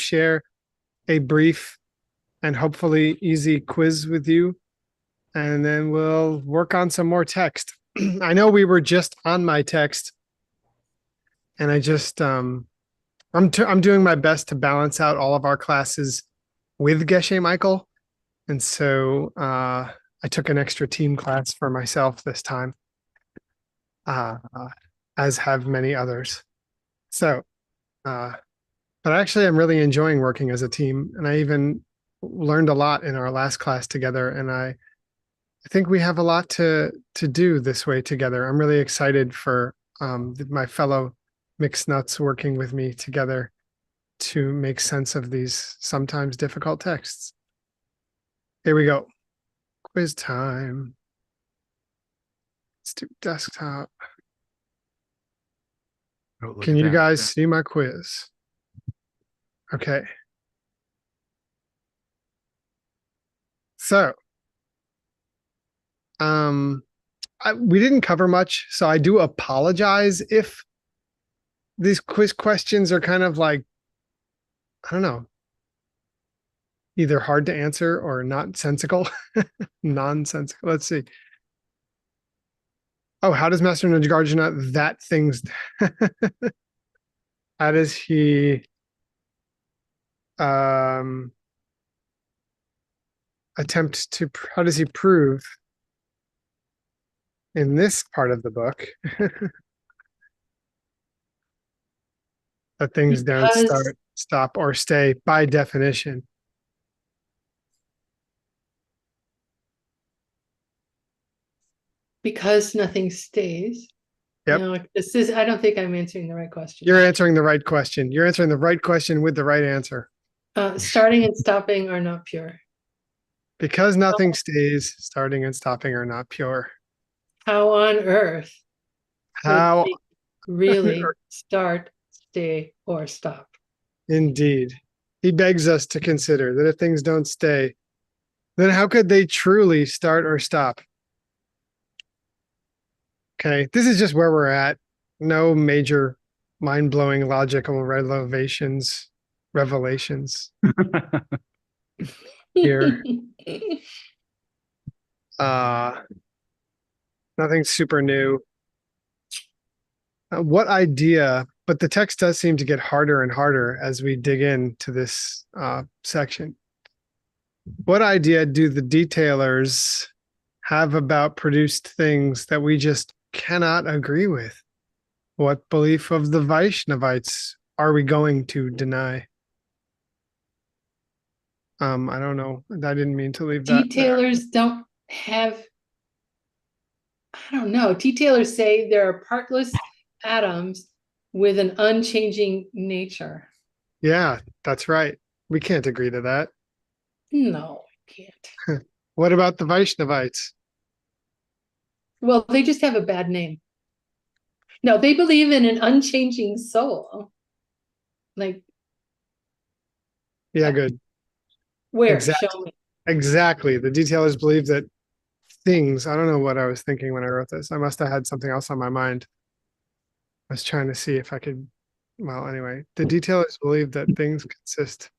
share a brief and hopefully easy quiz with you. And then we'll work on some more text. I know we were just on my text, and I just I'm doing my best to balance out all of our classes with Geshe Michael. And so I took an extra team class for myself this time, as have many others. So, but actually, I'm really enjoying working as a team, and I even learned a lot in our last class together. And I think we have a lot to do this way together. I'm really excited for my fellow mixed nuts working with me together to make sense of these sometimes difficult texts. Here we go. Quiz time. Let's do desktop. Oh, look Can at you that. guys see my quiz? Okay. So, we didn't cover much, so I do apologize if these quiz questions are kind of like, I don't know, either hard to answer or not sensical, nonsensical. Let's see. Oh, how does Master Nagarjuna that things? How does he attempt to? How does he prove in this part of the book that things don't start, stop, or stay by definition? Because nothing stays. Yep. No, I don't think I'm answering the right question. You're answering the right question. You're answering the right question with the right answer. Starting and stopping are not pure. Because nothing stays, starting and stopping are not pure. How on earth How really start, stay, or stop? Indeed. He begs us to consider that if things don't stay, then how could they truly start or stop? Okay, this is just where we're at. No major mind-blowing logical revelations here. Nothing super new. What idea, but the text does seem to get harder and harder as we dig into this section. What idea do the detailers have about produced things that we just cannot agree with? What belief of the Vaishnavites are we going to deny? I don't know. I didn't mean to leave that. Detailers don't have, I don't know. Detailers say there are partless atoms with an unchanging nature. Yeah, that's right. We can't agree to that. No, I can't. What about the Vaishnavites? Well, they just have a bad name. No, they believe in an unchanging soul. Like, yeah, good. Where? Exactly. Show me. Exactly. The detailers believe that things, I don't know what I was thinking when I wrote this. I must have had something else on my mind. I was trying to see if I could, well, anyway, the detailers believe that things consist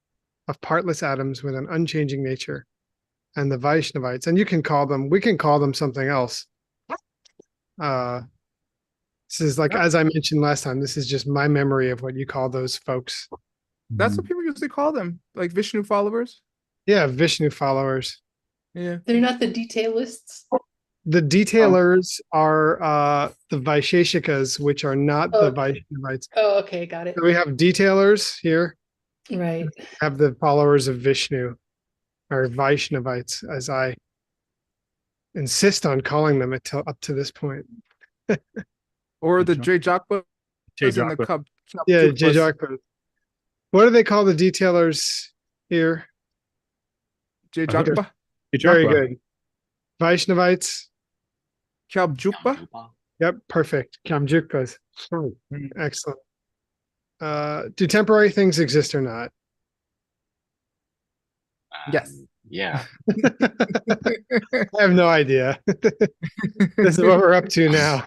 of partless atoms with an unchanging nature. And the Vaishnavites, and we can call them something else. This is like, as I mentioned last time, this is just my memory of what you call those folks. That's what people usually call them, like Vishnu followers. Yeah, Vishnu followers. Yeah. They're not the detailists. The detailers are the Vaisheshikas, which are not the Vaishnavites. Oh, okay, got it. So we have detailers here. Right. Have the followers of Vishnu, or Vaishnavites, as I insist on calling them until up to this point. Or the Jajakpa. Jajakpa. And the Cub. Yeah, Jajakpa. What do they call the detailers here? Jajakpa. Very good. Vaishnavites. Kyabjukpa. Yep, perfect. Kamjukpas. Excellent. Do temporary things exist or not? Yes. Yeah. I have no idea. This is what we're up to now.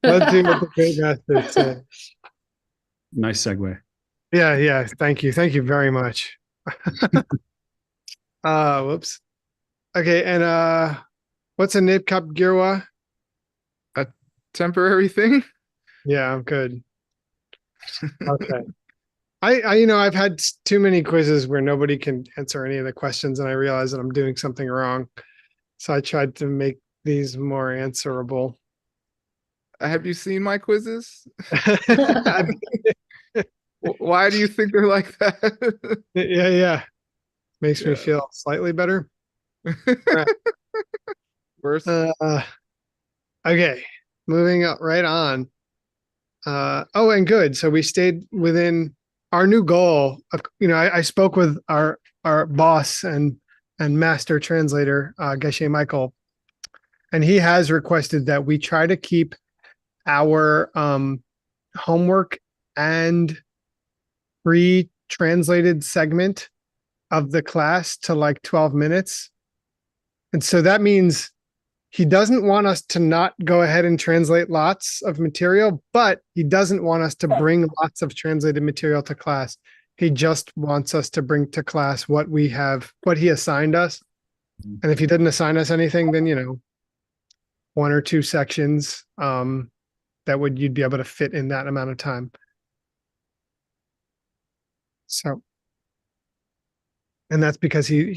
Let's see what the great masters say. Nice segue. Yeah. Thank you. Thank you very much. Whoops. Okay, and what's a nip cup girwa? A temporary thing. Yeah, I'm good. Okay. I've had too many quizzes where nobody can answer any of the questions, and I realize that I'm doing something wrong. So I tried to make these more answerable. Have you seen my quizzes? I- Why do you think they're like that? yeah. Makes me Yeah. feel slightly better. All right. Worse. Okay, moving right on. Oh, and good. So we stayed within our new goal of, I spoke with our boss and master translator, Geshe Michael, and he has requested that we try to keep our homework and pre-translated segment of the class to like 12 minutes. And so that means he doesn't want us to not go ahead and translate lots of material, but he doesn't want us to bring lots of translated material to class. He just wants us to bring to class what what he assigned us. And if he didn't assign us anything, then, one or two sections you'd be able to fit in that amount of time. So, and that's because he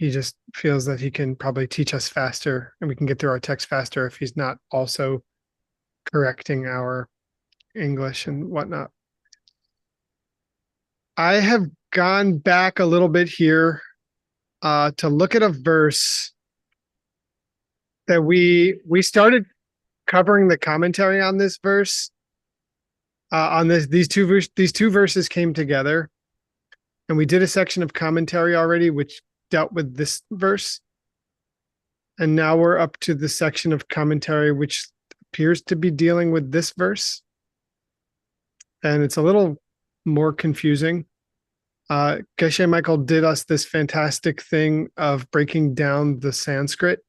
just feels that he can probably teach us faster and we can get through our text faster if he's not also correcting our English and whatnot. I have gone back a little bit here to look at a verse that we started covering the commentary on this verse. On these two verses came together, and we did a section of commentary already, which dealt with this verse. And now we're up to the section of commentary which appears to be dealing with this verse, and it's a little more confusing. Geshe Michael did us this fantastic thing of breaking down the Sanskrit.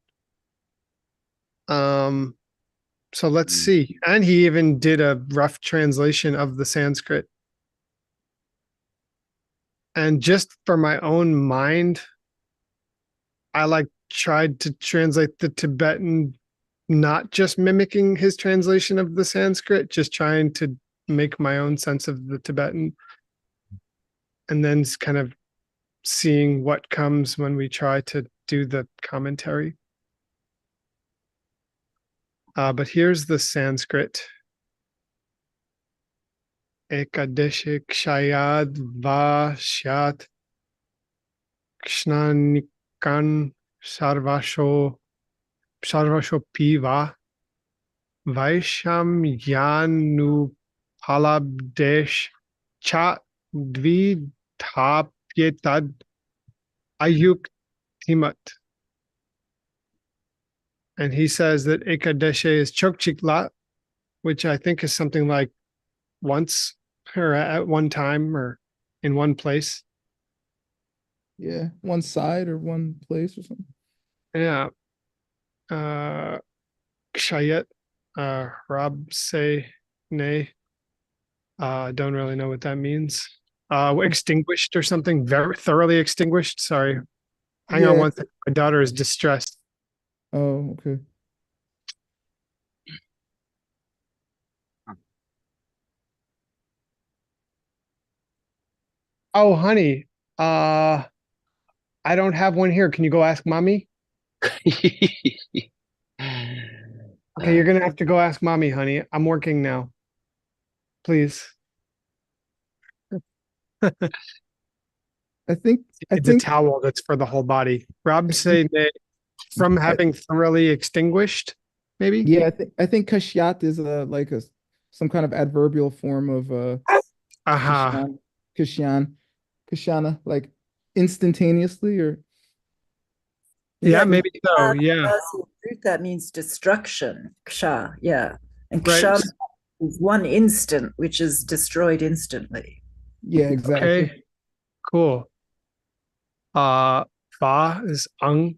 So let's see. And he even did a rough translation of the Sanskrit. And just for my own mind, I tried to translate the Tibetan, not just mimicking his translation of the Sanskrit, just trying to make my own sense of the Tibetan. And then kind of seeing what comes when we try to do the commentary. But here's the Sanskrit. Ekadeshik Shayad Va Shat Kshnanikan Sarvasho Piva Vaisham Yanu Palabdesh Cha Dvidhapyetad Ayuk Timat. And he says that Ekadeshe is Chokchikla, which I think is something like once or at one time or in one place. Yeah, one side or one place or something. Yeah. Kshayet, Rob say nay. Don't really know what that means. Extinguished or something, very thoroughly extinguished. Sorry. Hang on Yeah. one second. My daughter is distressed. Oh, okay. Oh, honey. Uh, I don't have one here. Can you go ask mommy? Okay, you're gonna have to go ask mommy, honey. I'm working now. Please. I think I It's a think towel that's for the whole body. Rob say nay from having thoroughly extinguished, maybe? yeah, I think kashyat is a some kind of adverbial form of Aha. kashyan, kashyan, kashana, like instantaneously or Yeah, Yeah, because maybe so. Yeah. that means destruction. Ksha, yeah. And Right. kshan is one instant, which is destroyed instantly. yeah, exactly. Okay. Cool. Uh, Fa is ung,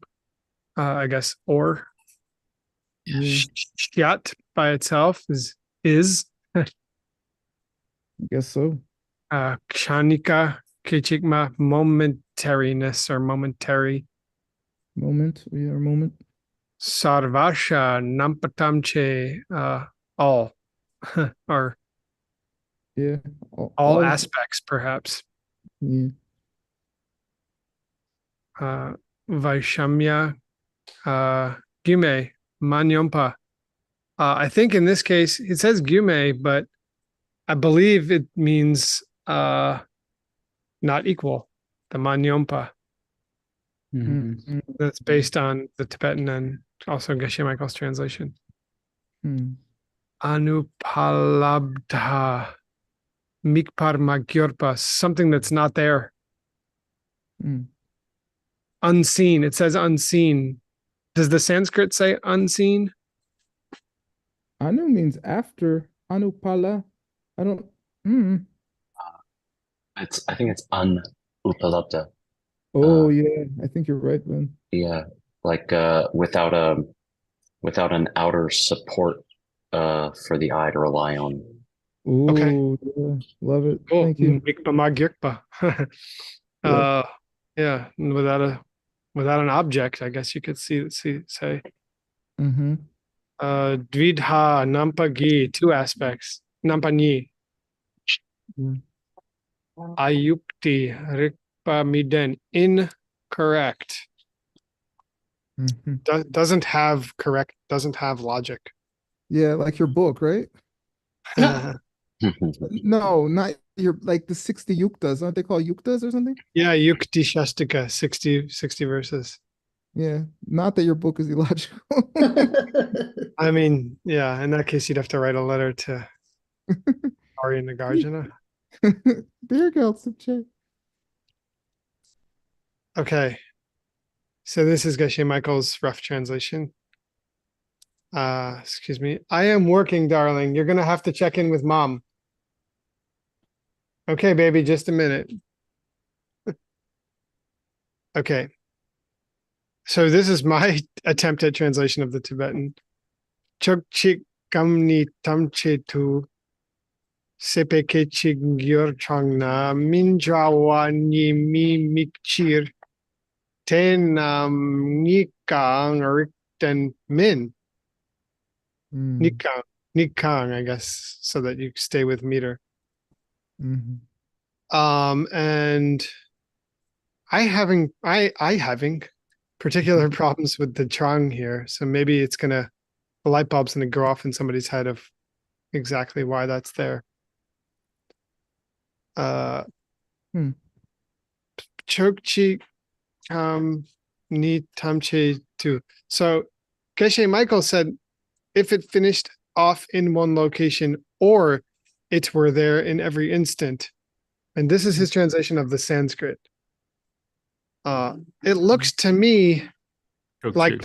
I guess, or Yeah, Shyat by itself is. I guess so. Kshanika, Kichikma, momentariness or momentary. Moment. We are moment. Sarvasha, Nampatamche, all, or Yeah. all aspects, perhaps. Yeah. Vaishamya, Gume, Manyompa. I think in this case it says Gume, but I believe it means not equal. The Manyompa. That's based on the Tibetan and also Geshe Michael's translation. Anupalabdha, Mikpar Magyarpa, something that's not there. Unseen. It says unseen. Does the Sanskrit say unseen? Anu means after. Anupala. I don't. I think it's unupalabdha. Oh yeah, I think you're right, Ben. Yeah, like without an outer support for the eye to rely on. Okay. Oh yeah, love it. Cool. Thank you. Mikpa Magyurpa. Yeah, without an object, I guess you could say. Dvidha Nampagi, two aspects. Nampani. Ayukti Rikpa Miden, incorrect. Doesn't have logic. Yeah, like your book, right? No, not your like the 60 yuktas. Aren't they called yuktas or something? Yeah, Yukti Shastika, 60 verses. Yeah, not that your book is illogical. I mean, yeah, in that case, you'd have to write a letter to Arya Nagarjuna. There goes some check. Okay. So this is Geshe Michael's rough translation. Excuse me. I am working, darling. You're gonna have to check in with mom. Okay, baby, just a minute. Okay. So this is my attempt at translation of the Tibetan. Chokchik kamni tamche tu sepeke chigyor changna minjawa ni mi mikchir tenam nikang rikten min. Nikang, I guess, so that you stay with meter. And I having particular problems with the Trong here, so maybe the light bulb's gonna go off in somebody's head of exactly why that's there. Chokchi ni tamche tu. So Geshe Michael said if it finished off in one location or it were there in every instant. And this is his translation of the Sanskrit. It looks to me like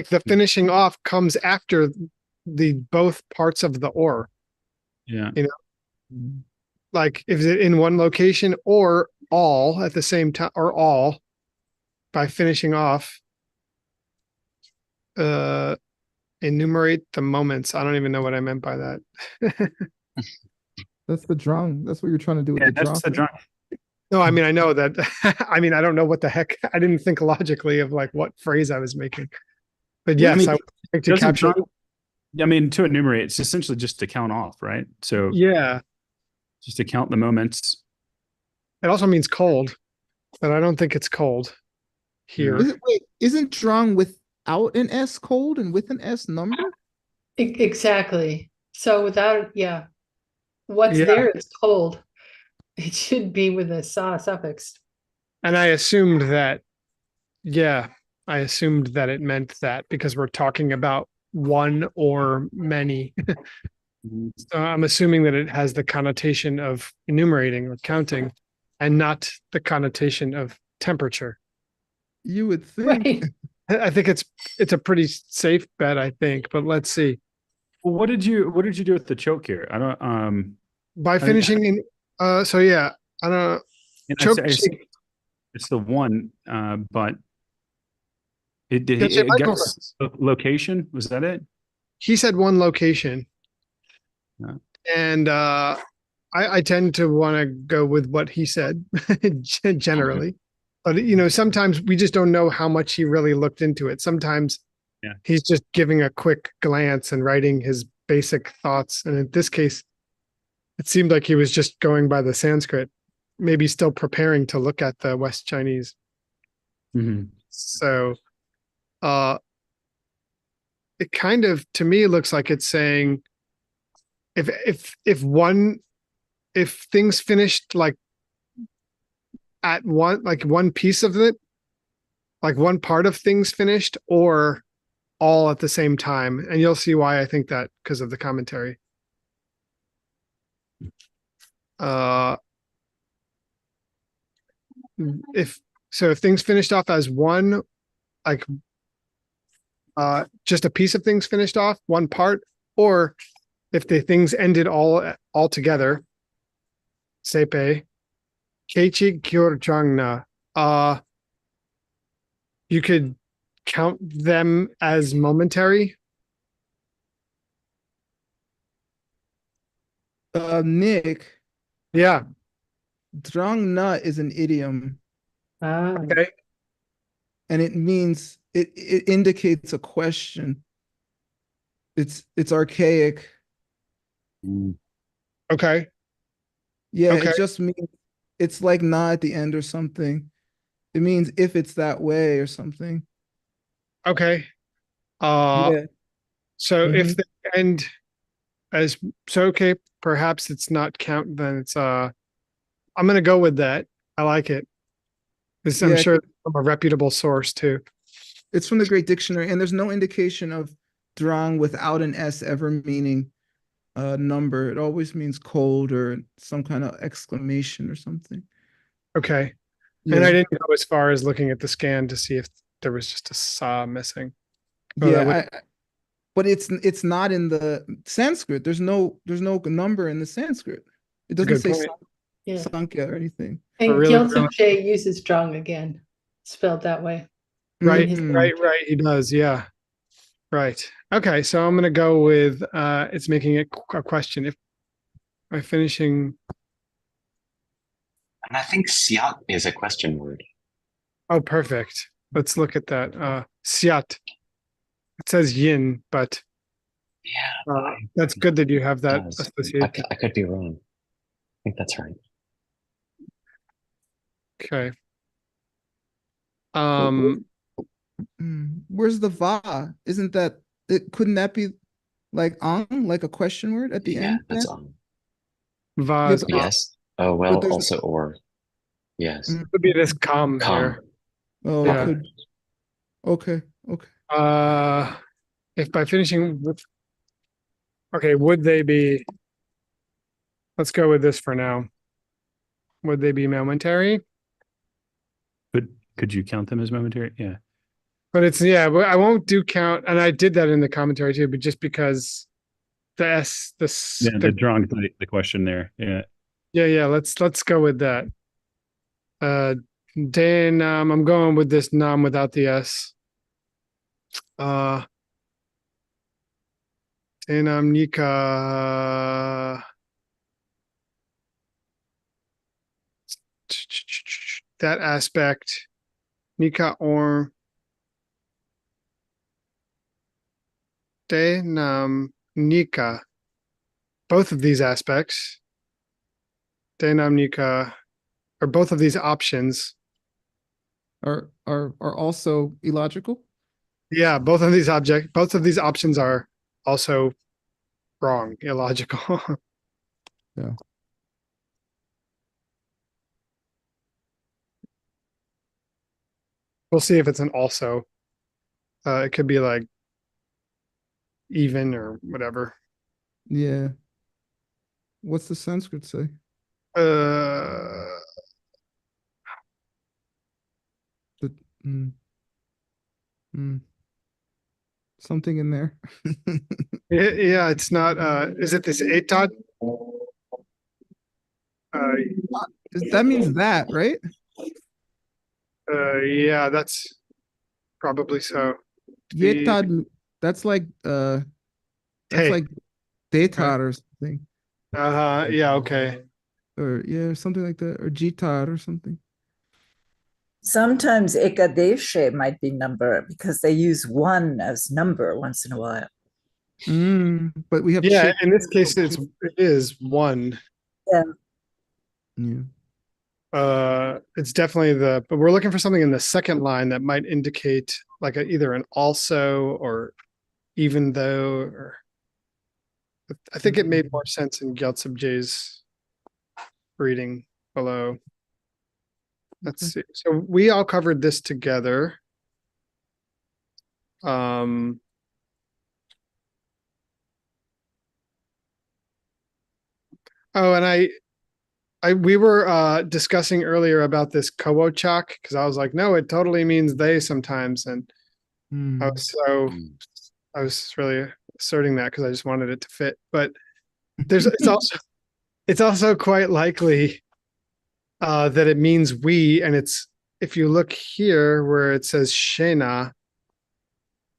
the finishing off comes after the both parts of the or. Yeah. You know, like if it in one location or all at the same time or all by finishing off. Enumerate the moments. I don't even know what I meant by that. That's the drang. That's what you're trying to do with Yeah, the drang. that's the drang. No, I mean, I know that. I mean, I don't know what the heck. I didn't think logically of like what phrase I was making. But yes, I would like to capture. I mean, to enumerate, it's essentially just to count off, right? So yeah, just to count the moments. It also means cold, but I don't think it's cold here. Isn't drang without an S cold and with an S number? Exactly. So without, what's there is cold. It should be with a sa suffix. And I assumed that, it meant that because we're talking about one or many. So I'm assuming that it has the connotation of enumerating or counting and not the connotation of temperature. You would think. Right. I think it's a pretty safe bet, I think, but let's see. Well, what did you do with the choke here? I don't by finishing in I don't know. Choke it's the one, but it got location. Was that it? He said one location. Yeah. And I I tend to want to go with what he said generally. But sometimes we just don't know how much he really looked into it. Sometimes Yeah. he's just giving a quick glance and writing his basic thoughts. And in this case, it seemed like he was just going by the Sanskrit, maybe still preparing to look at the West Chinese. Mhm. So it kind of, to me, looks like it's saying if things finished like at one piece of it, like one part of things finished, or all at the same time. And you'll see why I think that because of the commentary. If things finished off as one, like just a piece of things finished off, one part, or if the things ended all together, sepe, keichi gyurjangna, you could count them as momentary. Nick, Yeah. drang na is an idiom, Ah, Okay. and it means it indicates a question. It's archaic. Mm. Okay. Yeah, Okay. it just means it's like na at the end or something. It means if it's that way or something. Okay. Yeah. So if Mhm. they end as okay, perhaps it's not count. Then it's I'm gonna go with that. I like it. I'm Yeah, sure from a reputable source too. it's from the Great Dictionary, and there's no indication of drang without an S ever meaning a number. It always means cold or some kind of exclamation or something. Okay. And I Yeah. didn't go as far as looking at the scan to see if there was just a saw missing. Oh, that would, Yeah, but it's not in the Sanskrit. There's no number in the Sanskrit. It it's a doesn't good say point. yeah. Sankhya or anything. And really, Gyaltsen uses strong again, spelled that way. Right, his- Mhm. right. He does. Yeah. Right. Okay. So I'm gonna go with it's making it a question. If by finishing, And I think siat is a question word. oh, perfect. Let's look at that. Siat. It says yin, but Yeah, that's good that you have it that does. associated. I could be wrong. I think that's right. Okay. But where's the va? Isn't that it? Couldn't that be like on, like a question word at the Yeah, end that's then? on. Yeah, Vase Yes. Oh, but well, there's also or. Yes. could be this com Come. here. oh, it Yeah. could. Okay, okay. Uh, if by finishing with, okay, would they be? Let's go with this for now. Would they be momentary? Could you count them as momentary? Yeah. But it's but I won't do count, and I did that in the commentary too. But just because the S, Yeah, the drawing the question there. Yeah. yeah. Let's go with that. Dan, I'm going with this nom without the S. Danam Nika. That aspect. Nika or Danam Nika. Both of these aspects. Danam Nika, or both of these options. Are also illogical. Yeah, both of these options are also wrong, illogical. Yeah. We'll see if it's an also. It could be like even or whatever. Yeah. What's the Sanskrit say? Uh, The mm, mm, something in there. yeah, it's not. Is it this atod? That means that, right? Yeah, that's probably so. The Yetad, that's like hey, like okay. detad or something. Yeah, okay. or yeah, something like that, or jitar or something. Sometimes ekadeshe might be number because they use one as number once in a while. But we have Yeah, chit. in this case, it is one. Yeah. Yeah. It's definitely but we're looking for something in the second line that might indicate like either an also or even though, or I think it made more sense in Gyaltsab J's reading below. Let's see. So we all covered this together. Um, oh, and we were discussing earlier about this Kowochak because I was like, no, it totally means they sometimes, and I was I was really asserting that because I just wanted it to fit. But it's also quite likely that it means we, and it's if you look here where it says Shena,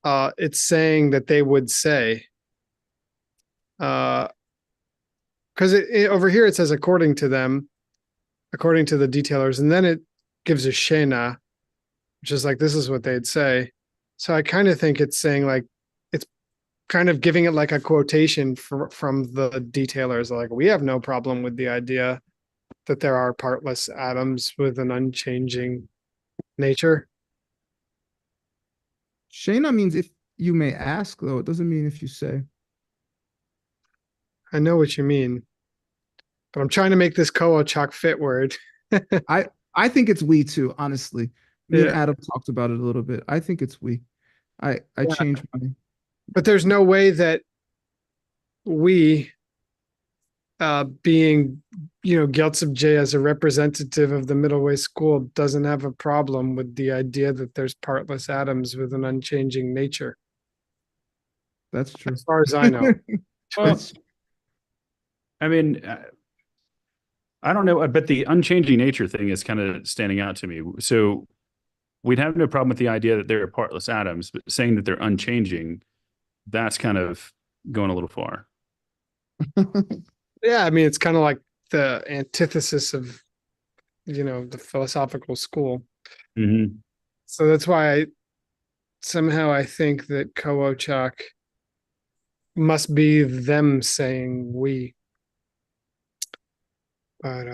it's saying that they would say. Because over here it says according to them, according to the detailers, and then it gives a Shena, which is like this is what they'd say. So I kind of think it's saying like it's kind of giving it like a quotation from the detailers, like we have no problem with the idea that there are partless atoms with an unchanging nature. Shayna means if you may ask, though. It doesn't mean if you say. I know what you mean, but I'm trying to make this Kowochak fit word. I think it's we too, honestly. Me and Yeah. Adam talked about it a little bit. I think it's we. I changed my. But there's no way that we, being, Gyaltsab J as a representative of the middle way school, doesn't have a problem with the idea that there's partless atoms with an unchanging nature, That's true. as far as I know. Well, I mean, I don't know, but the unchanging nature thing is kind of standing out to me. So we'd have no problem with the idea that they're partless atoms, but saying that they're unchanging, that's kind of going a little far. Yeah, I mean, it's kind of like the antithesis of, the philosophical school. Mm-hmm. So that's why somehow I think that Kowochak must be them saying we. But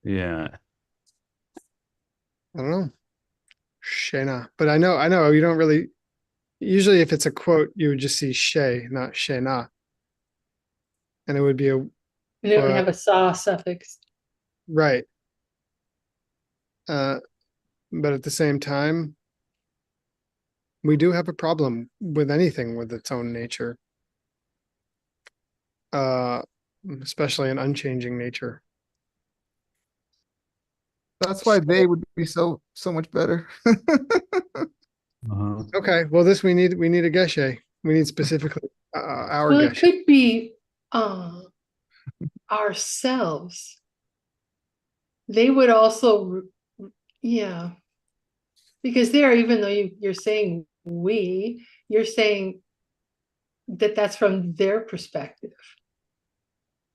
Yeah. I don't know. Shena. But I know you don't really usually if it's a quote, you would just see She, not Shena. And it would be And it would have a sa suffix. right. But at the same time, we do have a problem with anything with its own nature. Especially an unchanging nature. That's why they would be so much better. Okay, well, we need a Geshe. We need specifically our Well, it Geshe. could be ourselves. They would also, yeah, because there, even though you're saying we, you're saying that that's from their perspective.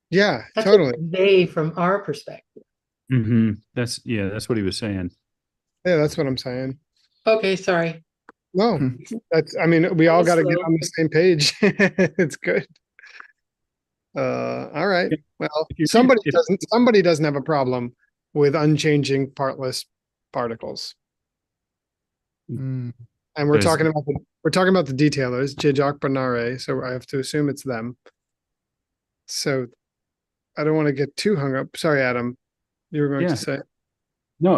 Yeah, That's totally. they from our perspective. Mm-hmm. That's what he was saying. Yeah, that's what I'm saying. Okay, sorry. No, I mean, we all got to get slow. on the same page. It's good. All right. Well, somebody doesn't have a problem with unchanging partless particles. And we're talking about the detailers, Jijak Banare, so I have to assume it's them. So I don't want to get too hung up. Sorry, Adam. You were going to say. No,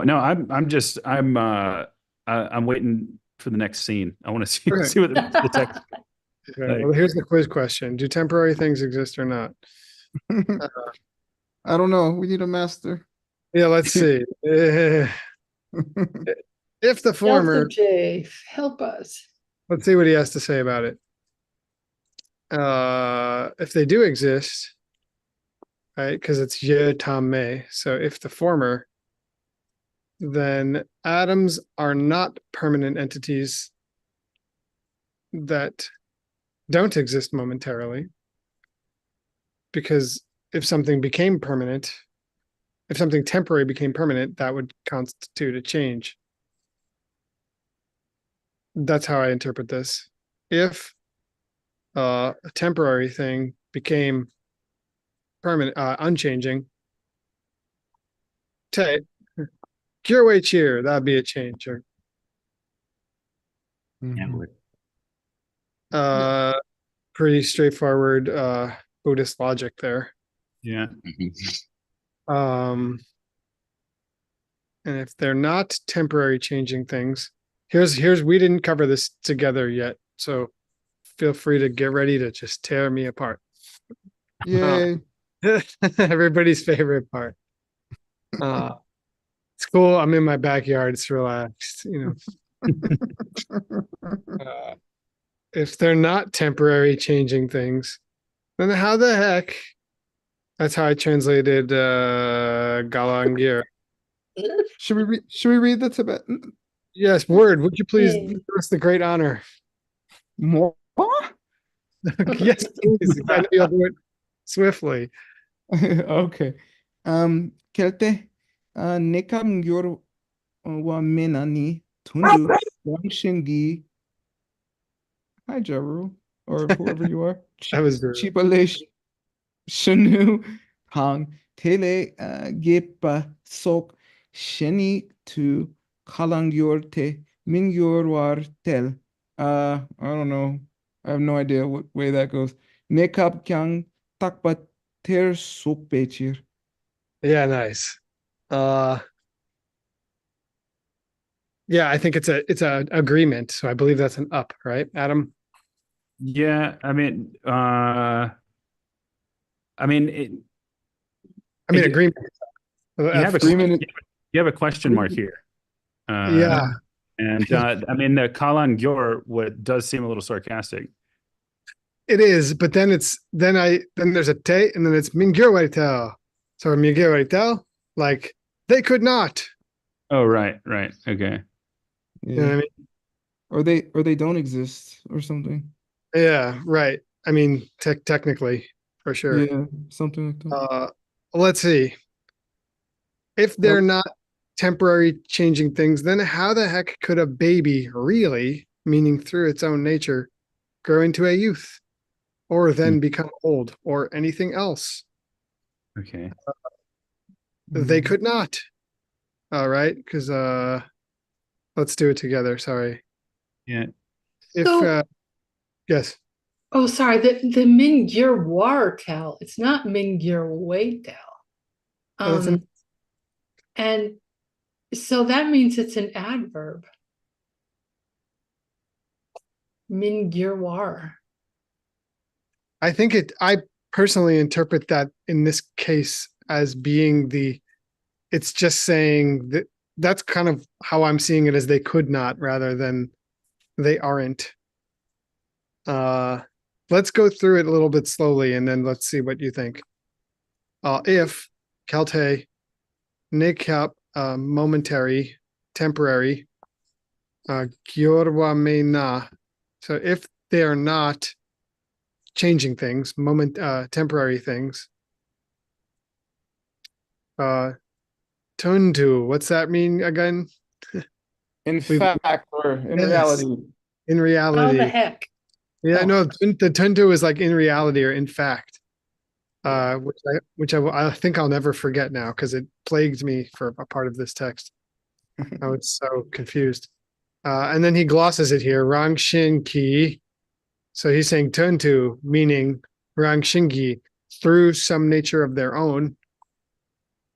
I'm waiting for the next scene. I want to see Okay. see what the text. Okay, well, here's the quiz question. Do temporary things exist or not? I don't know. We need a master. Yeah, let's see. If the former, Delta J, help us. let's see what he has to say about it. If they do exist, right, because it's ye tam me. So if the former, then atoms are not permanent entities that don't exist momentarily. because if something became permanent, if something temporary became permanent, that would constitute a change. That's how I interpret this. If a temporary thing became permanent, unchanging, te, cure way cheer, that'd be a change. Or, Yeah, Mhm. uh, pretty straightforward Buddhist logic there. Yeah. Um, and if they're not temporary changing things, here's we didn't cover this together yet, so feel free to get ready to just tear me apart. Yay. Everybody's favorite part. It's cool. I'm in my backyard. It's relaxed. If they're not temporary changing things, then how the heck? That's how I translated Galangir. Should we read the Tibetan? Yes, word. Would you please do us the great honor? More? Yes, please. I know you'll do it swiftly. Okay. Kelte nekam yor wa menani tundu wangshingi. Hi, Jaru, or whoever you are. That was brutal. Chipale shanu hang tele gepa sok sheni tu kalang yorte min yorwar tel. I don't know. I have no idea what way that goes. Nekap kyang takpa ter sok bechir. Yeah, nice. Yeah, I think it's a agreement. So I believe that's an up, right, Adam? Yeah. I mean, it, I mean, It- agreement. you have a Agreement. you have a question mark here. Yeah, And I mean, the Kalan Gyor what does seem a little sarcastic. it is. But then then there's a te, and then it's Mingirwaitel. So Mingirwaitel, like they could not. Oh, right. Okay. You know what I mean? Or they don't exist or something. Yeah, right. I mean, technically, for sure. Yeah, something like that. Let's see. If they're not temporary changing things, then how the heck could a baby really, meaning through its own nature, grow into a youth or then become old or anything else? Okay. They could not. All right, because let's do it together. Sorry. Yeah. If So- yes. Oh, sorry, the Mingir Wartel. It's not Mingir Waitel. Oh, that's And so that means it's an adverb. Mingir War. I personally interpret that in this case as being it's just saying that that's kind of how I'm seeing it, as they could not rather than they aren't. Let's go through it a little bit slowly and then let's see what you think. If Kelte, Nikap, momentary, temporary, Gyorwa Mena. So if they are not changing things, temporary things. Tundu, what's that mean again? In fact, or in Yes. reality. In How reality. the heck? Yeah, Oh. no, the tundu is like in reality or in fact. I think I'll never forget now because it plagued me for a part of this text. I was so confused. And then he glosses it here, Rang Shin Ki. So he's saying tuntu, meaning Rang Shingi, through some nature of their own.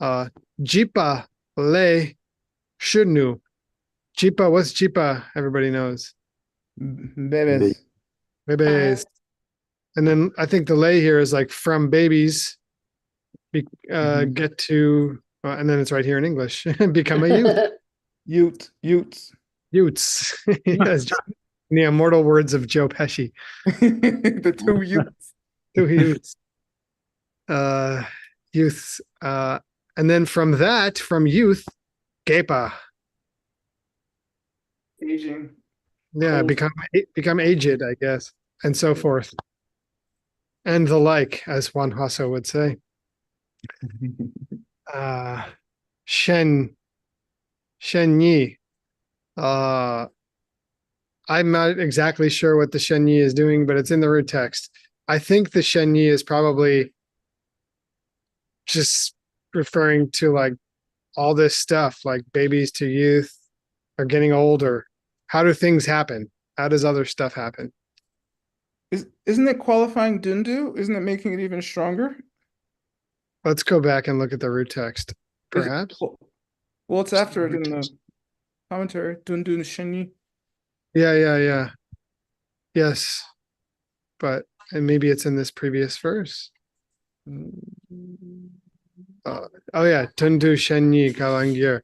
Jipa Le Shunu. Jipa, what's Jipa? Everybody knows. Bebes. Babies. And then I think the lay here is like from babies, get to, and then it's right here in English, become a youth. Utes. Youths. Yes, in the immortal words of Joe Pesci. The two Utes. Two youths. Youths. And then from youth, Gepa. Aging. Yeah, Old. become aged, I guess, and so forth. and the like, as Juan Hasso would say. Shen Yi. I'm not exactly sure what the Shen Yi is doing, but it's in the root text. I think the Shen Yi is probably just referring to like all this stuff, like babies to youth or getting older. How do things happen? How does other stuff happen? Isn't it qualifying Dundu? Isn't it making it even stronger? Let's go back and look at the root text, perhaps. Well, it's after it in the commentary. Dundu Shenyi. Yeah. Yes, but and maybe it's in this previous verse. Oh yeah, Tundu Shenyi Kalangir.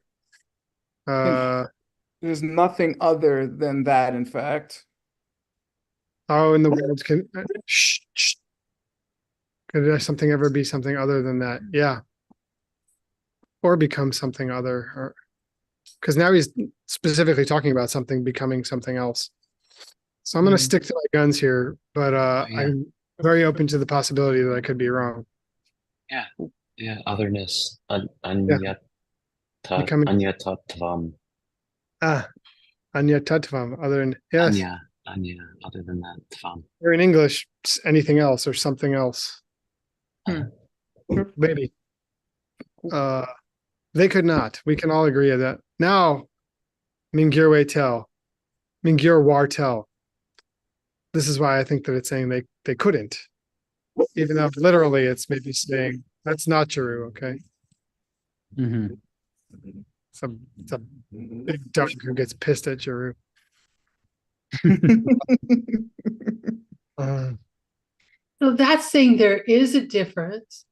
There's nothing other than that, in fact. How in the world can could there something ever be something other than that? Yeah. Or become something other, or because now he's specifically talking about something becoming something else. So I'm gonna stick to my guns here, but I'm very open to the possibility that I could be wrong. Yeah, otherness. Becoming Anyatatvam. Anya Tattvam, other than yes. Anya, other than that, tvam. Or in English, anything else or something else. Maybe. They could not. We can all agree on that. Now, Mingyur Waitel, Mingyur Wartel. This is why I think that it's saying they couldn't. Even though literally it's maybe saying that's not true, okay? Mhm. It's a big duck who gets pissed at Jeru. So that's saying there is a difference.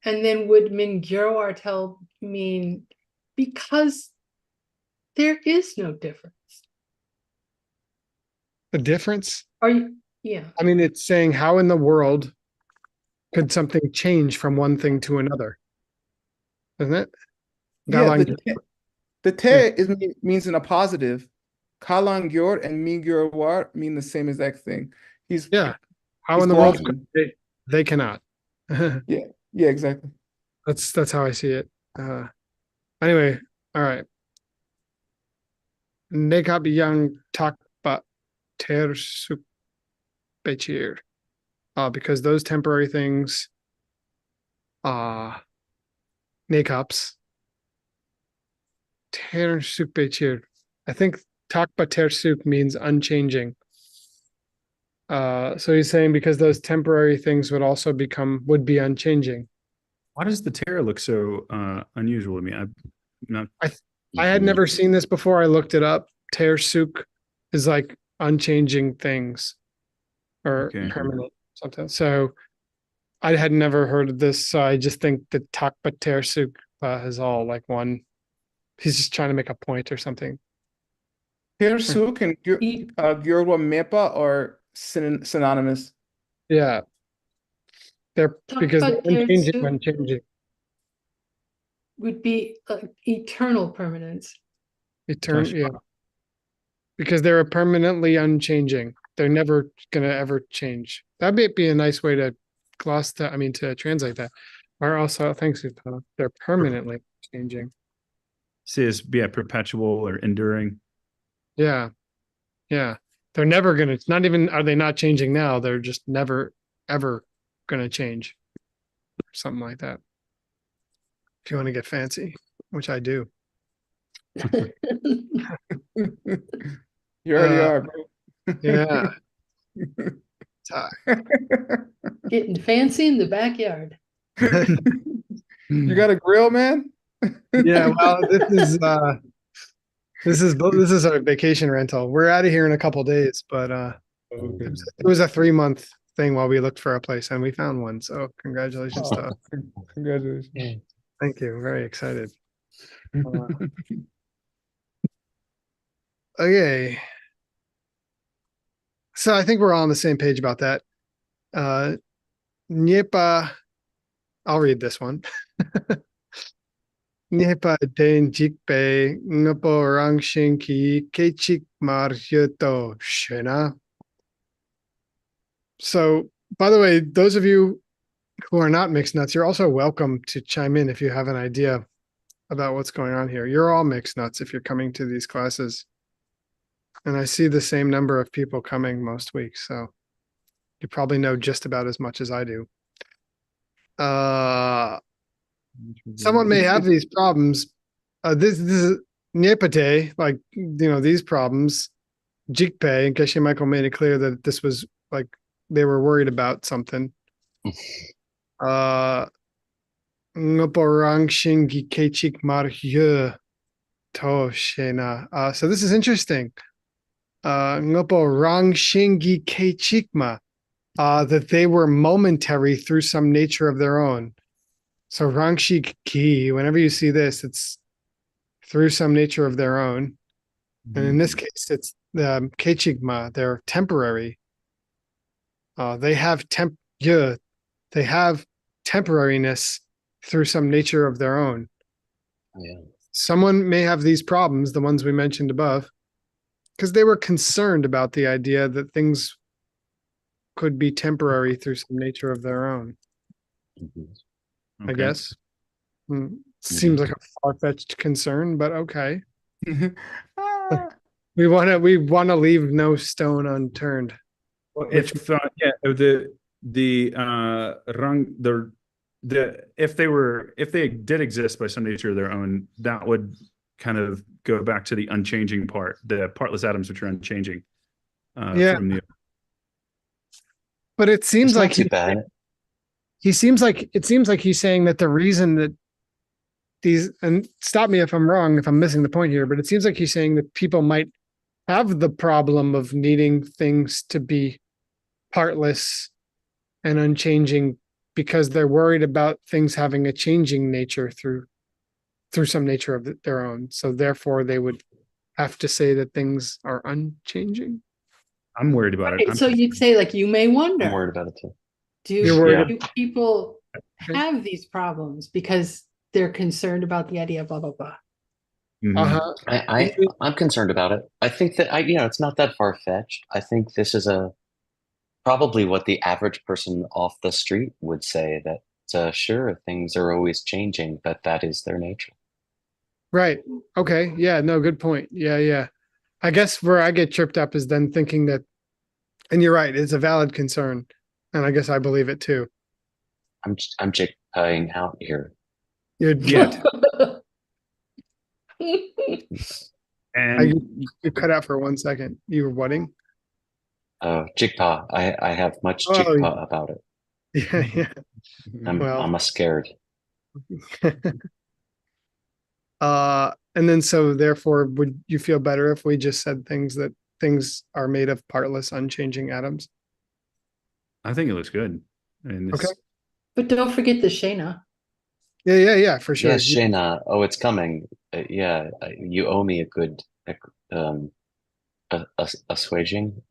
And then would Mingyur mean because there is no difference? The difference? Are you? Yeah. I mean, it's saying how in the world could something change from one thing to another? Isn't it? Yeah, the te means in a positive. Kalangyor and Mingyur War mean the same exact thing. How he's in the world glossing. they cannot. Yeah, exactly. That's how I see it. Anyway, all right. Nekab yang takba ter sup bechir. Because those temporary things nekaps ter sup bechir. I think takba ter sup means unchanging. So he's saying because those temporary things would be unchanging. Why does the terror look so unusual to me? I'm not. I had never seen this before. I looked it up. Ter suk is like unchanging things or permanent something. So I had never heard of this. So I just think that takba ter suk is all like one. He's just trying to make a point or something. Persuk and Gyurwa Mepa are synonymous. Yeah. They're because they're Takba ter suk unchanging. would be eternal permanence. Yeah. Because they're permanently unchanging. They're never gonna ever change. That may be a nice way to gloss that. I mean, to translate that. Or also, thanks, Utana. They're permanently changing. Says perpetual or enduring. Yeah. They're never gonna. It's not even. Are they not changing now? They're just never ever gonna change. Something like that. If you want to get fancy, which I do. You already are, bro. Yeah. Getting fancy in the backyard. You got a grill, man? Yeah, well, this is our vacation rental. We're out of here in a couple days, but it was a 3-month thing while we looked for a place and we found one. So congratulations to us. Congratulations. Thank you. Very excited. Okay. So I think we're all on the same page about that. Nyepa, I'll read this one. Nyepa den jikpe ngapo rangshin ki kechik mar yuto shena. So, by the way, those of you who are not mixed nuts, you're also welcome to chime in if you have an idea about what's going on here. You're all mixed nuts if you're coming to these classes. And I see the same number of people coming most weeks, so you probably know just about as much as I do. Someone may have these problems. This is Nyepete, like, these problems. Jikpe and Geshe Michael made it clear that this was like they were worried about something. Ngoporang Shingi Kechik Marhye To Shena. So this is interesting. Ngoporang Shingi Kechikma. That they were momentary through some nature of their own. So Rangshi Ki, whenever you see this, it's through some nature of their own. And in this case, it's the Kechigma, they're temporary. They have they have temporariness through some nature of their own. Yeah. Someone may have these problems, the ones we mentioned above, because they were concerned about the idea that things could be temporary through some nature of their own, I guess. Seems like a far-fetched concern, but okay. We want to leave no stone unturned. Well, if if they did exist by some nature of their own, that would kind of go back to the unchanging part, the partless atoms which are unchanging. Yeah. But it seems It's like not too bad. it seems like he's saying that the reason that these, and stop me if I'm wrong, if I'm missing the point here, but it seems like he's saying that people might have the problem of needing things to be partless and unchanging because they're worried about things having a changing nature through some nature of their own. So therefore they would have to say that things are unchanging. I'm worried about it. So you'd say, like, you may I'm wonder, worried about it too. You're worried do people have these problems because they're concerned about the idea of blah, blah, blah? I'm concerned about it. I think that it's not that far fetched. I think this is probably what the average person off the street would say, that sure, things are always changing, but that is their nature. Right. Okay. Yeah, no, good point. Yeah. I guess where I get tripped up is then thinking that, and you're right, it's a valid concern. And I guess I believe it too. I'm jig-pieing out here. You're And you cut out for 1 second. You were whatting? Oh, jigpaw. I have much Oh, jigpaw about it. Yeah. I'm a scared. And then so therefore, would you feel better if we just said that things are made of partless, unchanging atoms? I think it looks good. And Okay. But don't forget the Shana. Yeah, for sure. Yes, Shayna. Oh, it's coming. You owe me a good assuaging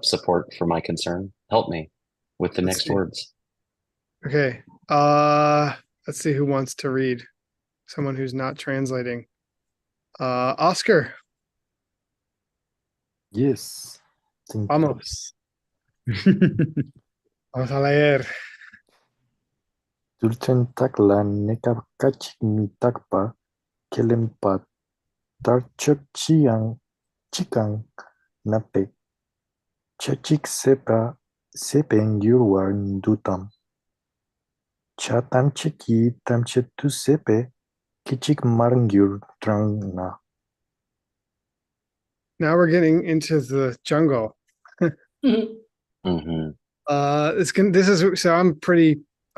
support for my concern. Help me with the Let's next see. words. Okay. Let's see who wants to read. Someone who's not translating. Oscar, Yes. Thank you. vamos. Vamos a leer. Dulcen takla nekakachik mi takpa kelempa tarchok chikang nape chachik sepen yurwar dutam chatan chiki tamchetu sepe kichik marangyur trangna. Now we're getting into the jungle. Mm-hmm.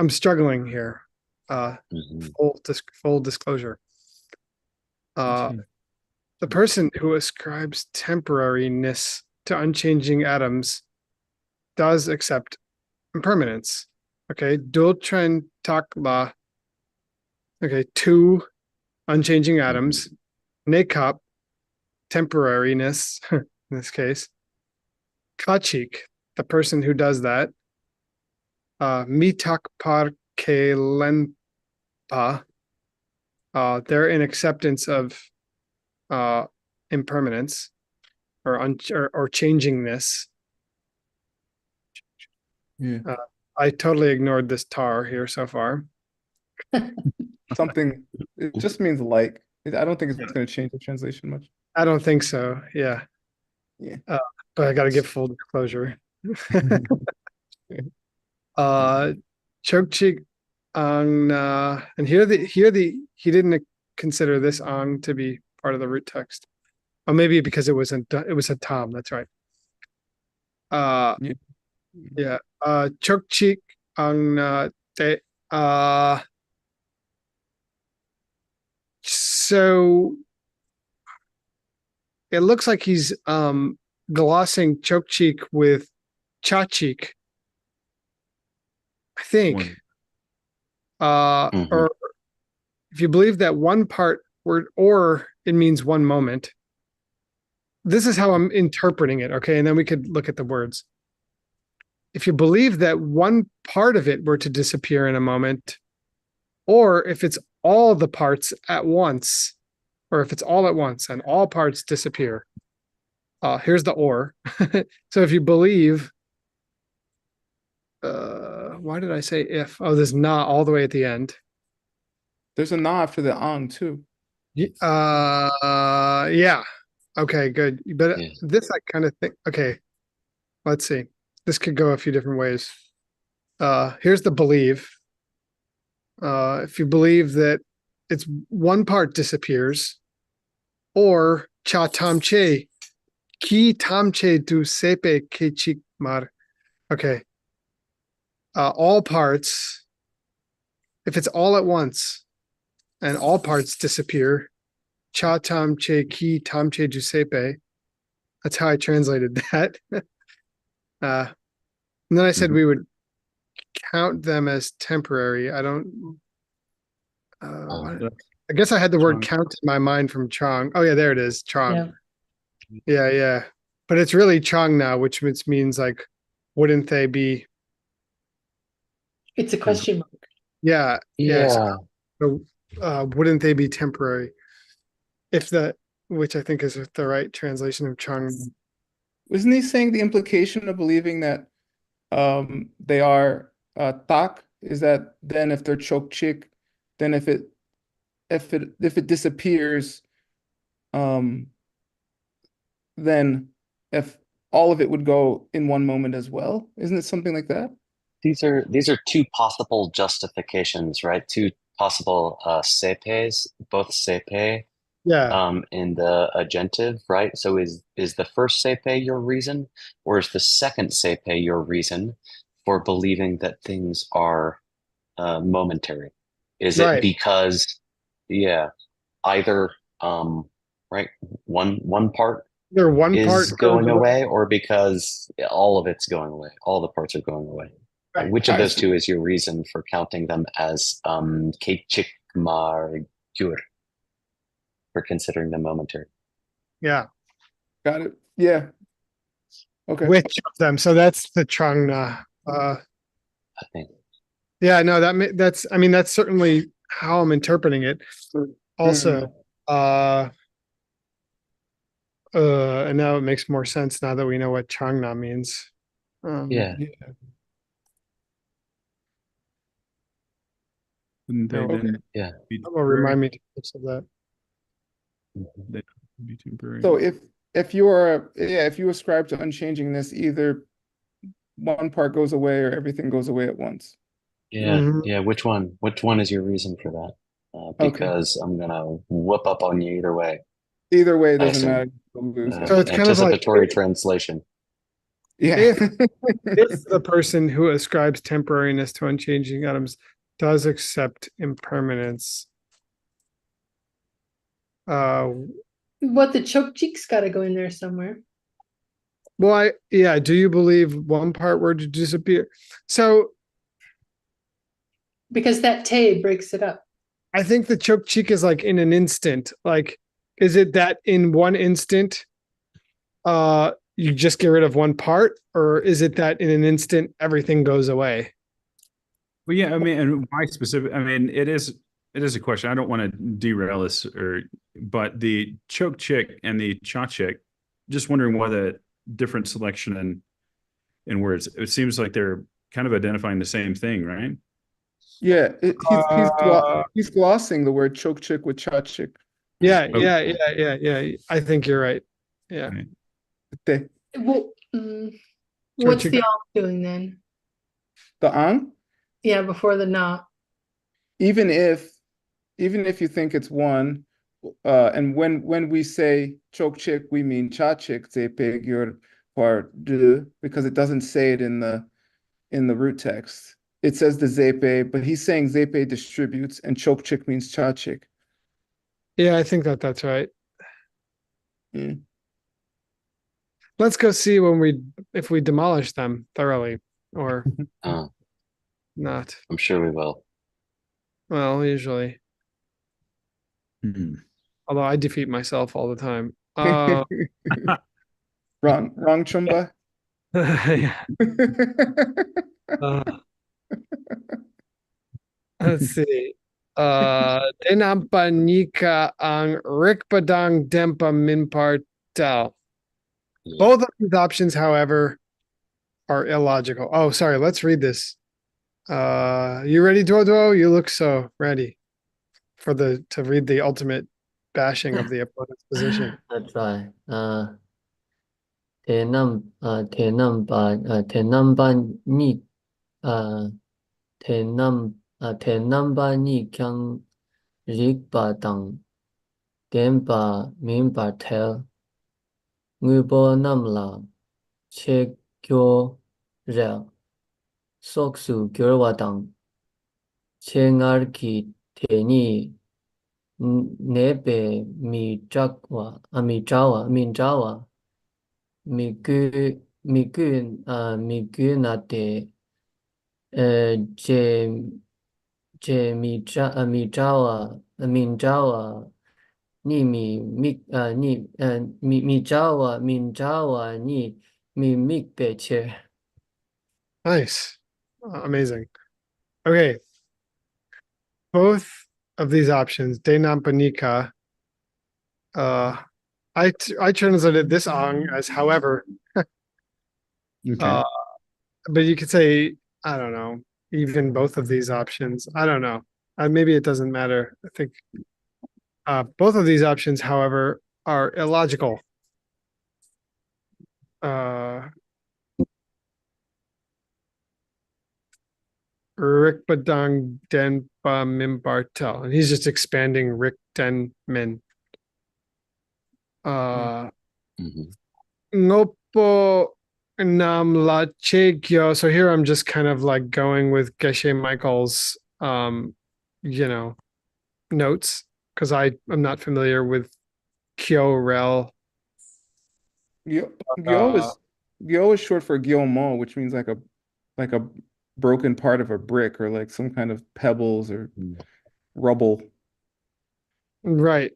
I'm struggling here. Full disclosure. The person who ascribes temporariness to unchanging atoms does accept impermanence. Okay, Dultren takla. Okay, two unchanging atoms. Nekap, temporariness in this case. Kachik, the person who does that. Mitak par kelenpa. They're in acceptance of impermanence or changingness. Yeah. I totally ignored this tar here so far. Something, it just means like. I don't think it's going to change the translation much. I don't think so. Yeah. Yeah. But I got to give full disclosure. Chokchik ang and here he didn't consider this ang to be part of the root text. Oh, maybe because it was a tom. That's right. Yeah. Yeah. Chokchik ang te so it looks like he's glossing chokchik with chachik. I think. Or if you believe that one part word or it means one moment. This is how I'm interpreting it, okay? And then we could look at the words. If you believe that one part of it were to disappear in a moment, or if it's all the parts at once, or if it's all at once and all parts disappear, here's the or. So if you believe, why did I say if? Oh, there's not all the way at the end. There's a na after the ang too. Yeah. Okay, good. But Yeah. this I kind of think, okay, let's see. This could go a few different ways. Here's the believe. If you believe that it's one part disappears, or cha tamche, ki tamche du sepe kechik mar. Okay. All parts, if it's all at once and all parts disappear, cha tamche ki tamche du sepe. That's how I translated that. And then I said we would count them as temporary. I don't. I guess I had the word count in my mind from Chong. Oh yeah, there it is, Chong. Yeah. But it's really Chong now, which means like, wouldn't they be? It's a question mark. Yeah. Yeah. So, wouldn't they be temporary? Which I think is the right translation of Chong. Isn't he saying the implication of believing that they are tak is that then if they're chokchik, then if it disappears, then if all of it would go in one moment as well, isn't it something like that? These are two possible justifications, right? Two possible sepes, both sepe Yeah. in the agentive, right? So is the first sepe your reason, or is the second sepe your reason for believing that things are momentary? Is Right. it because, yeah, either right, one part Either one is part goes going away, or because all of it's going away, all the parts are going away? Right. Which of I those see. two is your reason for counting them as kechik mar gyur, for considering them momentary? Yeah. Got it. Yeah. Okay. Which of them? So that's the Changna. I think. Yeah, no, that's certainly how I'm interpreting it. Also, and now it makes more sense now that we know what Changna means. Yeah. Wouldn't they Okay. then Yeah. be That will remind me of that. They would be temporary. So if you ascribe to unchangingness, either one part goes away or everything goes away at once. Yeah. Mhm. Yeah. Which one is your reason for that? Because I'm gonna whoop up on you either way. Either way, it I doesn't assume. matter. You'll lose. So it's kind of like Anticipatory translation. Yeah. if the person who ascribes temporariness to unchanging atoms does accept impermanence, What the choke cheeks got to go in there somewhere. well, do you believe one part were to disappear? So Because that te breaks it up. I think the choke cheek is like in an instant. Like, is it that in one instant, you just get rid of one part, or is it that in an instant everything goes away? Well, yeah, I mean, and why specific? I mean, it is a question. I don't want to derail this, but the choke chick and the cha chick, just wondering why the different selection in words. It seems like they're kind of identifying the same thing, right? Yeah, Uh, he's glossing the word chokchik with chachik. yeah, Oh, yeah. I think you're right. Yeah. okay. The Well, what's Churchill- the all doing then? ang, Yeah, before the not. even if you think it's one, and when we say chokchik, we mean chachik, zepe gyur par de, because it doesn't say it in the root text. It says the zepe, but he's saying zepe distributes, and chokchik means chachik. Yeah, I think that's right. Yeah. Let's go see if we demolish them thoroughly or not. I'm sure we will. Well, usually. Hmm. Although I defeat myself all the time. Wrong, Chumba. Yeah. Let's see. Denampa nika ang rikpadang dempa minpartel. Yeah. Both of these options, however, are illogical. Oh, sorry. Let's read this. You ready, Duo? You look so ready to read the ultimate bashing of the opponent's position. That's right. Tenamba ni kyang rigba dang demba minba tel ngubo namla che gyo rel soksu gyorwa dang che ngar ki teni nebe mi jakwa mi jawa mi gu na te je mi jawa ni jawa ni mi mikbe che. Nice. Amazing. Okay. Both of these options, Denampanika, I translated this ang as however, Okay. but you could say, I don't know, even both of these options. I don't know. Maybe it doesn't matter. I think both of these options, however, are illogical. Rikbadang Denpa Mimbartel. And he's just expanding Rik Den Min. Mhm. Ngopo Nam La Chekyo. So here I'm just kind of like going with Geshe Michael's notes because I am not familiar with Kyo Rel. Gyo is short for gyomo, which means like a broken part of a brick or like some kind of pebbles or rubble. Right.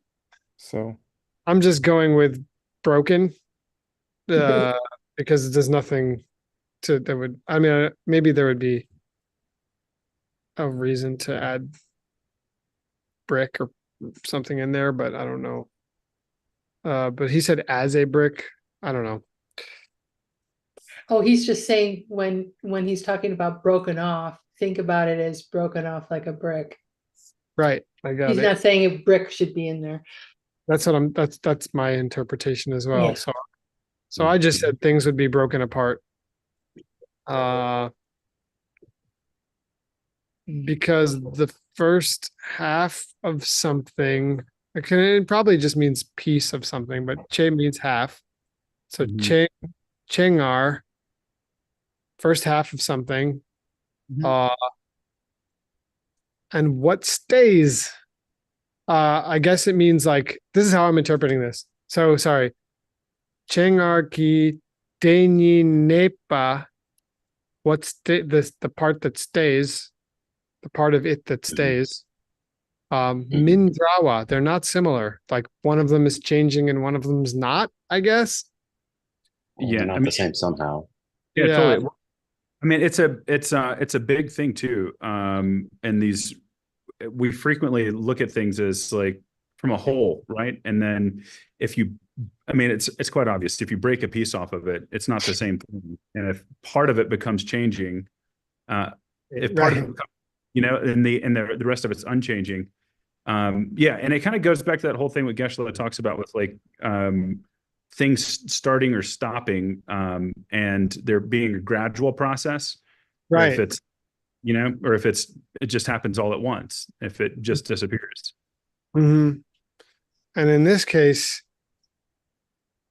So I'm just going with broken because there's nothing that would, I mean, maybe there would be a reason to add brick or something in there, but I don't know. But he said as a brick. I don't know. Oh, he's just saying when he's talking about broken off, think about it as broken off like a brick. Right. I got He's it. not saying a brick should be in there. That's my interpretation as well. Yeah. So I just said things would be broken apart. Because the first half of something, it probably just means piece of something, but che means half. So chengar, first half of something. And what stays? I guess it means like, this is how I'm interpreting this. So sorry. Chengar ki deni nepa, the part that stays, the part of it that stays. Mindrawa, they're not similar. Like one of them is changing and one of them is not, I guess. Well, Yeah, they're not the same somehow. Yeah, Yeah. totally. I mean, it's a big thing too. And we frequently look at things as like from a whole, right? And then it's quite obvious. If you break a piece off of it, it's not the same thing. And if part of it becomes changing, If part Right. of the rest of it's unchanging. Yeah, and it kind of goes back to that whole thing what Geshe talks about with like things starting or stopping, and there being a gradual process, or if Right. it's or if it just happens all at once, if it just disappears. Hmm. And in this case,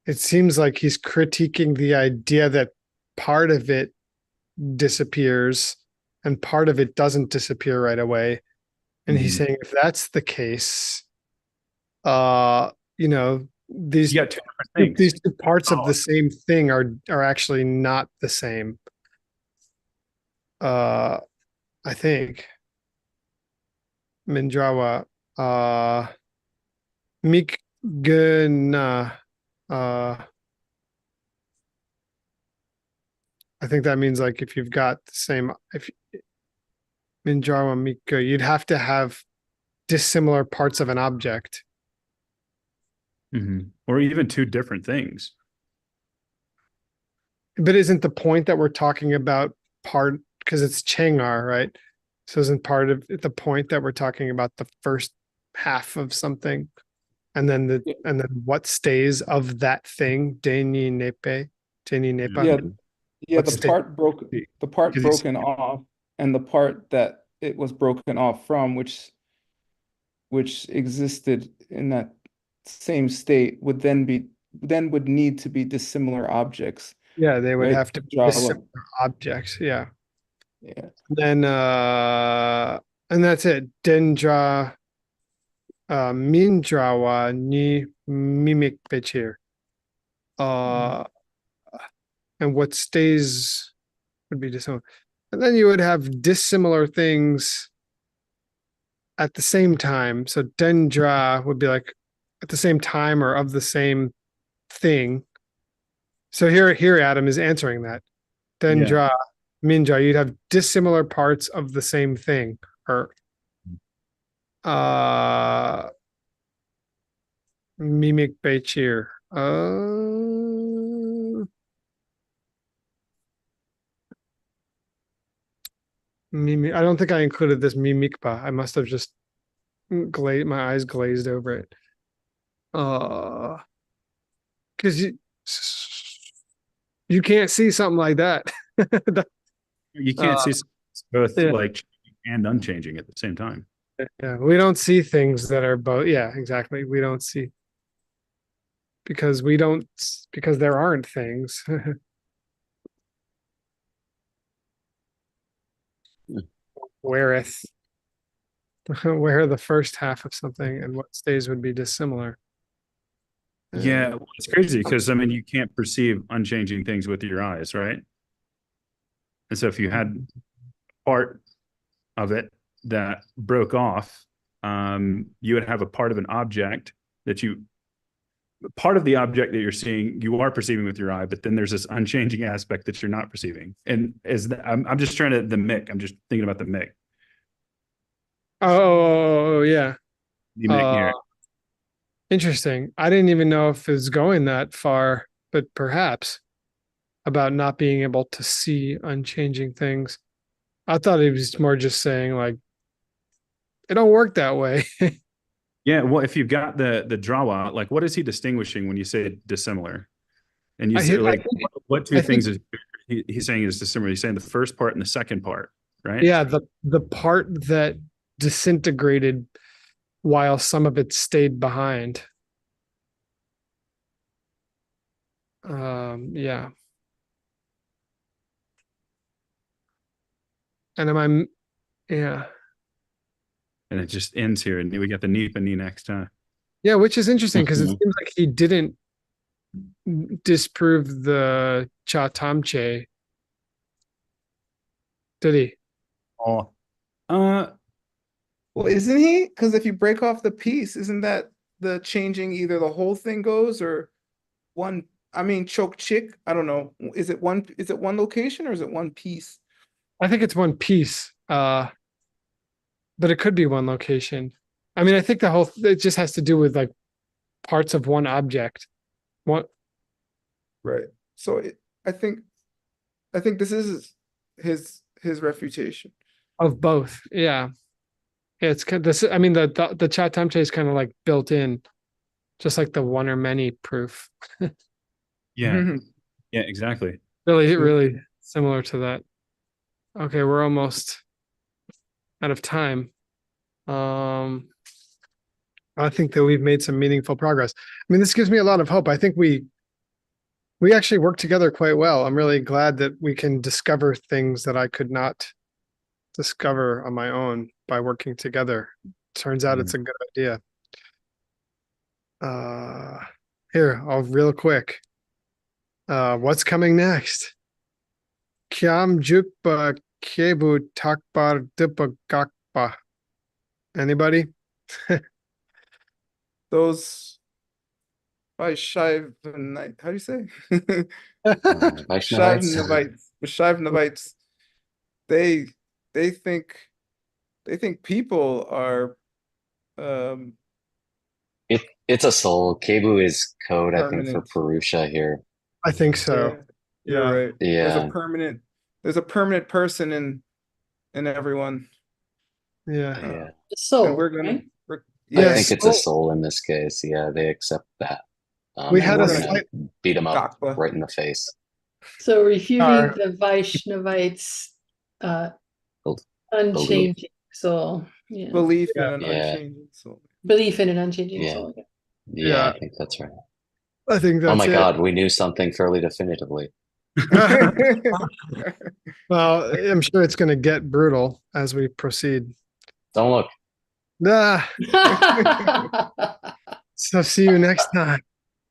it seems like he's critiquing the idea that part of it disappears and part of it doesn't disappear right away. And he's saying if that's the case, these You got two different these things. two parts of the same thing are actually not the same. I think. Mindrawa. Mikgana. I think that means like if you've got the same if Mindrawa Mika, you'd have to have dissimilar parts of an object. Or even two different things. But isn't the point that we're talking about part because it's Chengar, right? So isn't part of it the point that we're talking about the first half of something and then what stays of that thing? Deni Nepe, Deni Nepa. Yeah, yeah, What's the part Because he's- broken off, and the part that it was broken off from, which existed in that same state, would would need to be dissimilar objects, Yeah, they would right? have to be Java. dissimilar objects. Yeah. Yeah. Then and that's it. Dendra Mindrawa ni mimic Bechir. And what stays would be dissimilar. And then you would have dissimilar things at the same time. So Dendra would be like at the same time or of the same thing. So here Adam is answering that. Dendra, Minja, you'd have dissimilar parts of the same thing. Or mimic Bechir. Mimi, I don't think I included this mimikpa. I must have just glazed my eyes glazed over it. Because you can't see something like that. You can't see both yeah. like and unchanging at the same time. Yeah, we don't see things that are both. Yeah, exactly. We don't see because there aren't things. Whereth where the first half of something and what stays would be dissimilar. Yeah, well, it's crazy because I mean you can't perceive unchanging things with your eyes, right? And so if you had part of it that broke off, you would have a part of an object part of the object that you're seeing, you are perceiving with your eye, but then there's this unchanging aspect that you're not perceiving. And I'm just trying to the mic. I'm just thinking about the mic. Oh yeah. The mic here. Interesting. I didn't even know if it's going that far, but perhaps about not being able to see unchanging things. I thought it was more just saying like it don't work that way. Yeah, well, if you've got the drawa, like what is he distinguishing when you say dissimilar? And you say like what two things is he's saying is dissimilar? He's saying the first part and the second part, right? Yeah, the part that disintegrated while some of it stayed behind. Yeah. And yeah. And it just ends here, and we got the Nipa knee next time. Yeah, which is interesting because it seems like he didn't disprove the Cha Tamche, did he? Oh, Well, isn't he? Because if you break off the piece, isn't that the changing either the whole thing goes or one? I mean, choke chick. I don't know. Is it one location or is it one piece? I think it's one piece. But it could be one location. I mean, I think it just has to do with like parts of one object. What? Right. So I think this is his his refutation. Of both. Yeah. It's kind this. I mean, the chat tamche is kind of like built in, just like the one or many proof. Yeah. Yeah, exactly. Really, Sure. really similar to that. Okay, we're almost out of time. I think that we've made some meaningful progress. I mean, this gives me a lot of hope. I think we actually work together quite well. I'm really glad that we can discover things that I could not discover on my own by working together. Turns out it's a good idea. Here, I'll real quick. What's coming next? Kiam jukpa kebu takbar dipa gakpa. Anybody? Those Vaishnavites, how do you say? Vaishnavites. Vaishnavites, they think people are It's a soul. Kebu is code, I think, for permanent. Purusha here. I think so. Yeah, you're right. There's Yeah. a permanent person in everyone. Yeah. Yeah. And So, we're gonna right? I Yes. think it's a soul in this case. Yeah, they accept that. We And had we're a gonna slight beat them up Gakpa. right in the face. So refuting Are- the Vaishnavites, Bel- unchanging soul. Yeah. Belief in Yeah. an Yeah. unchanging soul. Belief in an unchanging Yeah. soul. Yeah, Yeah. I think that's right. I think Oh that's my it. God, we knew something fairly definitively. Well, I'm sure it's going to get brutal as we proceed. Don't look. Ah, so see you next time.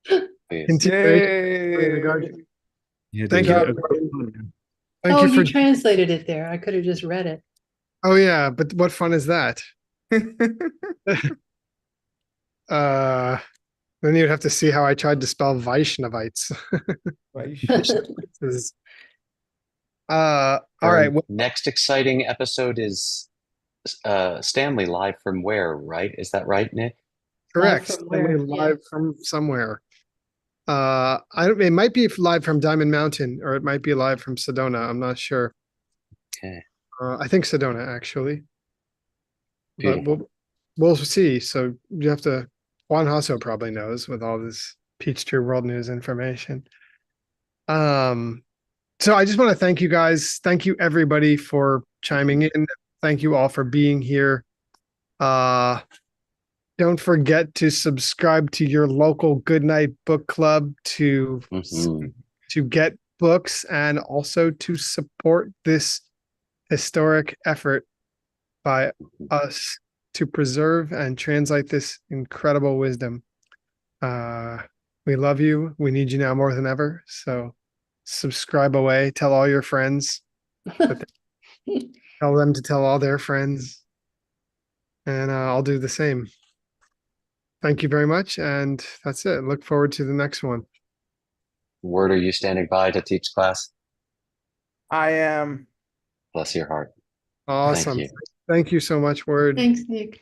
Please. Continuation. Yay! Thank you. Thank Oh, you for. you translated it there. I could have just read it. Oh yeah, but what fun is that? Then you'd have to see how I tried to spell Vaishnavites. Is- all right. Well, Next exciting episode is Stanley live from where, right? Is that right, Nick? correct. from Stanley where? Yeah. live from somewhere. It might be live from Diamond Mountain, or it might be live from Sedona. I'm not sure. Okay. I think Sedona actually, but Beautiful. we'll see. So you have to. Juan Hasso probably knows with all this Peachtree World News information. So I just want to thank you guys. Thank you everybody for chiming in. Thank you all for being here. Don't forget to subscribe to your local Goodnight Book Club to Mhm. get books and also to support this historic effort by us to preserve and translate this incredible wisdom. We love you. We need you now more than ever. So subscribe away. Tell all your friends. Tell them to tell all their friends. And I'll do the same. Thank you very much. And that's it. Look forward to the next one. Word, are you standing by to teach class? I am. Bless your heart. Awesome. you. Thank you so much, Word. Thanks, Nick.